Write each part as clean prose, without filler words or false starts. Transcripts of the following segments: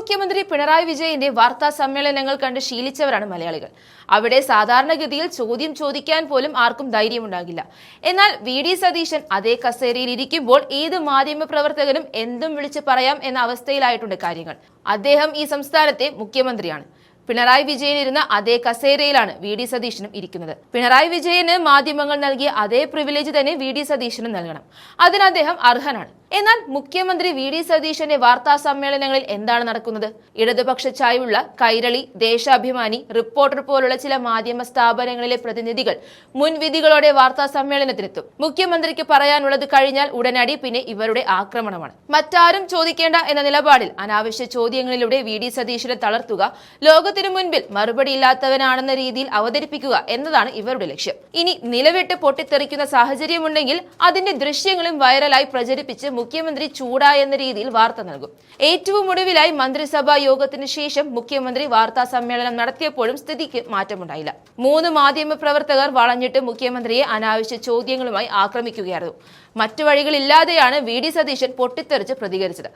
മുഖ്യമന്ത്രി പിണറായി വിജയന്റെ വാർത്താ സമ്മേളനങ്ങൾ കണ്ട് ശീലിച്ചവരാണ് മലയാളികൾ. അവിടെ സാധാരണഗതിയിൽ ചോദ്യം ചോദിക്കാൻ പോലും ആർക്കും ധൈര്യമുണ്ടാകില്ല. എന്നാൽ വി.ഡി. സതീശൻ അതേ കസേരയിൽ ഇരിക്കുമ്പോൾ ഏത് മാധ്യമ പ്രവർത്തകനും എന്തും വിളിച്ചു പറയാം എന്ന അവസ്ഥയിലായിട്ടുണ്ട് കാര്യങ്ങൾ. അദ്ദേഹം ഈ സംസ്ഥാനത്തെ മുഖ്യമന്ത്രിയാണ്. പിണറായി വിജയൻ ഇരുന്ന അതേ കസേരയിലാണ് വി.ഡി. സതീശനും ഇരിക്കുന്നത്. പിണറായി വിജയന് മാധ്യമങ്ങൾ നൽകിയ അതേ പ്രിവിലേജ് തന്നെ വി.ഡി. സതീശനും നൽകണം. അതിന് അദ്ദേഹം അർഹനാണ്. എന്നാൽ മുഖ്യമന്ത്രി വി.ഡി. സതീശന്റെ വാർത്താ സമ്മേളനങ്ങളിൽ എന്താണ് നടക്കുന്നത്? ഇടതുപക്ഷ ചായ്വുള്ള കൈരളി, ദേശാഭിമാനി, റിപ്പോർട്ടർ പോലുള്ള ചില മാധ്യമ സ്ഥാപനങ്ങളിലെ പ്രതിനിധികൾ മുൻവിധികളോടെ വാർത്താ സമ്മേളനത്തിനെത്തും. മുഖ്യമന്ത്രിക്ക് പറയാനുള്ളത് കഴിഞ്ഞാൽ ഉടനടി പിന്നെ ഇവരുടെ ആക്രമണമാണ്. മറ്റാരും ചോദിക്കേണ്ട എന്ന നിലപാടിൽ അനാവശ്യ ചോദ്യങ്ങളിലൂടെ വി.ഡി. സതീശനെ തളർത്തുക, ലോകത്തിനു മുൻപിൽ മറുപടിയില്ലാത്തവനാണെന്ന രീതിയിൽ അവതരിപ്പിക്കുക എന്നതാണ് ഇവരുടെ ലക്ഷ്യം. ഇനി നിലവിട്ട് പൊട്ടിത്തെറിക്കുന്ന സാഹചര്യമുണ്ടെങ്കിൽ അതിന്റെ ദൃശ്യങ്ങളും വൈറലായി പ്രചരിപ്പിച്ച് മുഖ്യമന്ത്രി ചൂടായെന്ന രീതിയിൽ വാർത്ത നൽകും. ഏറ്റവും ഒടുവിലായി മന്ത്രിസഭാ യോഗത്തിന് ശേഷം മുഖ്യമന്ത്രി വാർത്താ സമ്മേളനം നടത്തിയപ്പോഴും സ്ഥിതിക്ക് മാറ്റമുണ്ടായില്ല. 3 മാധ്യമ പ്രവർത്തകർ വളഞ്ഞിട്ട് മുഖ്യമന്ത്രിയെ അനാവശ്യ ചോദ്യങ്ങളുമായി ആക്രമിക്കുകയായിരുന്നു. മറ്റു വഴികളില്ലാതെയാണ് വി.ഡി. സതീശൻ പൊട്ടിത്തെറിച്ച് പ്രതികരിച്ചത്.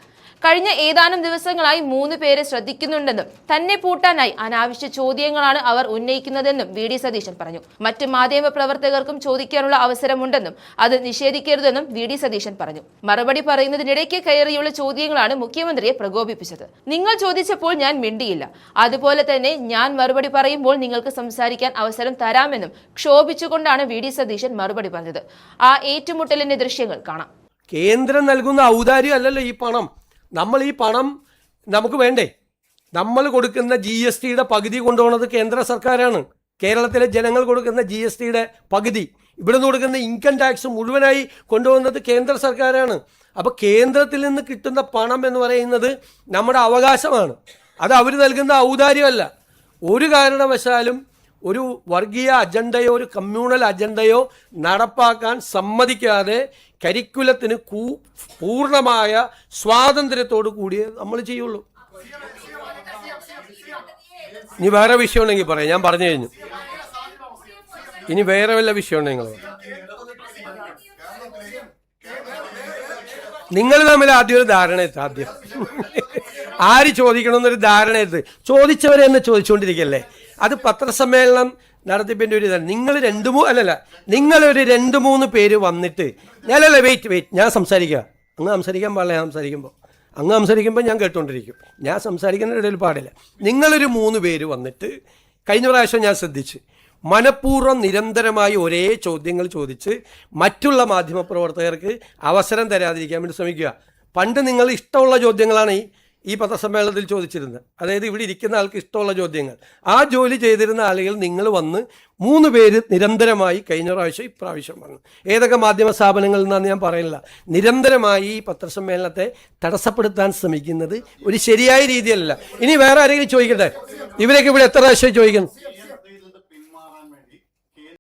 കഴിഞ്ഞ ഏതാനും ദിവസങ്ങളായി 3 പേരെ ശ്രദ്ധിക്കുന്നുണ്ടെന്നും തന്നെ പൂട്ടാനായി അനാവശ്യ ചോദ്യങ്ങളാണ് അവർ ഉന്നയിക്കുന്നതെന്നും വി.ഡി. സതീശൻ പറഞ്ഞു. മറ്റു മാധ്യമ പ്രവർത്തകർക്കും ചോദിക്കാനുള്ള അവസരമുണ്ടെന്നും അത് നിഷേധിക്കരുതെന്നും വി.ഡി. സതീശൻ പറഞ്ഞു. മറുപടി പറയുന്നതിനിടയ്ക്ക് കയറിയുള്ള ചോദ്യങ്ങളാണ് മുഖ്യമന്ത്രിയെ പ്രകോപിപ്പിച്ചത്. നിങ്ങൾ ചോദിച്ചപ്പോൾ ഞാൻ മിണ്ടിയില്ല, അതുപോലെ തന്നെ ഞാൻ മറുപടി പറയുമ്പോൾ നിങ്ങൾക്ക് സംസാരിക്കാൻ അവസരം തരാമെന്നും ക്ഷോഭിച്ചുകൊണ്ടാണ് വി.ഡി. സതീശൻ മറുപടി പറഞ്ഞത്. ആ ഏറ്റുമുട്ടലിന്റെ ദൃശ്യങ്ങൾ കാണാം. കേന്ദ്രം നൽകുന്ന ഔദാര്യം അല്ലല്ലോ ഈ പണം. നമ്മൾ ഈ പണം നമുക്ക് വേണ്ടേ? നമ്മൾ കൊടുക്കുന്ന GSTയുടെ പകുതി കൊണ്ടുപോകുന്നത് കേന്ദ്ര സർക്കാരാണ്. കേരളത്തിലെ ജനങ്ങൾ കൊടുക്കുന്ന GSTയുടെ പകുതി, ഇവിടുന്ന് കൊടുക്കുന്ന ഇൻകം ടാക്സ് മുഴുവനായി കൊണ്ടുപോകുന്നത് കേന്ദ്ര സർക്കാരാണ്. അപ്പോൾ കേന്ദ്രത്തിൽ നിന്ന് കിട്ടുന്ന പണം എന്ന് പറയുന്നത് നമ്മുടെ അവകാശമാണ്. അത് അവർ നൽകുന്ന ഔദാര്യമല്ല. ഒരു കാരണവശാലും ഒരു വർഗീയ അജണ്ടയോ ഒരു കമ്മ്യൂണൽ അജണ്ടയോ നടപ്പാക്കാൻ സമ്മതിക്കാതെ കരിക്കുലത്തിന് പൂർണ്ണമായ സ്വാതന്ത്ര്യത്തോടു കൂടിയേ നമ്മൾ ചെയ്യുള്ളൂ. ഇനി വേറെ വിഷയം ഉണ്ടെങ്കിൽ പറയാം, ഞാൻ പറഞ്ഞു കഴിഞ്ഞു. ഇനി വേറെ വല്ല വിഷയം ഉണ്ടെങ്കിൽ നിങ്ങൾ തമ്മിൽ ആദ്യം ഒരു ധാരണ എത്തും. ആദ്യം ആര് ചോദിക്കണമെന്നൊരു ധാരണ എത്തും. ചോദിച്ചവരെ തന്നെ ചോദിച്ചുകൊണ്ടിരിക്കല്ലേ. അത് പത്രസമ്മേളനം നടത്തിപ്പിൻ്റെ ഒരു ഇതാണ്. നിങ്ങളൊരു 2-3 പേര് വന്നിട്ട് വെയിറ്റ് ഞാൻ സംസാരിക്കുക. അങ്ങ് സംസാരിക്കാൻ പാടില്ല. അങ്ങ് സംസാരിക്കുമ്പോൾ ഞാൻ കേട്ടുകൊണ്ടിരിക്കും. ഞാൻ സംസാരിക്കുന്ന ഇടയിൽ പാടില്ല. നിങ്ങളൊരു 3 പേര് വന്നിട്ട് കഴിഞ്ഞ പ്രാവശ്യം ഞാൻ ശ്രദ്ധിച്ച് മനഃപൂർവ്വം നിരന്തരമായി ഒരേ ചോദ്യങ്ങൾ ചോദിച്ച് മറ്റുള്ള മാധ്യമപ്രവർത്തകർക്ക് അവസരം തരാതിരിക്കാൻ വേണ്ടി ശ്രമിക്കുക. പണ്ട് നിങ്ങൾ ഇഷ്ടമുള്ള ചോദ്യങ്ങളാണ് ഈ പത്രസമ്മേളനത്തിൽ ചോദിച്ചിരുന്നത്. അതായത് ഇവിടെ ഇരിക്കുന്ന ആൾക്ക് ഇഷ്ടമുള്ള ചോദ്യങ്ങൾ. ആ ജോലി ചെയ്തിരുന്ന ആളുകൾ നിങ്ങൾ വന്ന് 3 പേര് നിരന്തരമായി കഴിഞ്ഞ പ്രാവശ്യം ഇപ്രാവശ്യം വന്നു. ഏതൊക്കെ മാധ്യമ സ്ഥാപനങ്ങളിൽ നിന്നാന്ന് ഞാൻ പറയില്ല. നിരന്തരമായി ഈ പത്രസമ്മേളനത്തെ തടസ്സപ്പെടുത്താൻ ശ്രമിക്കുന്നത് ഒരു ശരിയായ രീതിയല്ല. ഇനി വേറെ ആരെങ്കിലും ചോദിക്കട്ടെ, ഇവരൊക്കെ ഇവിടെ എത്ര പ്രാവശ്യം ചോദിക്കുന്നു?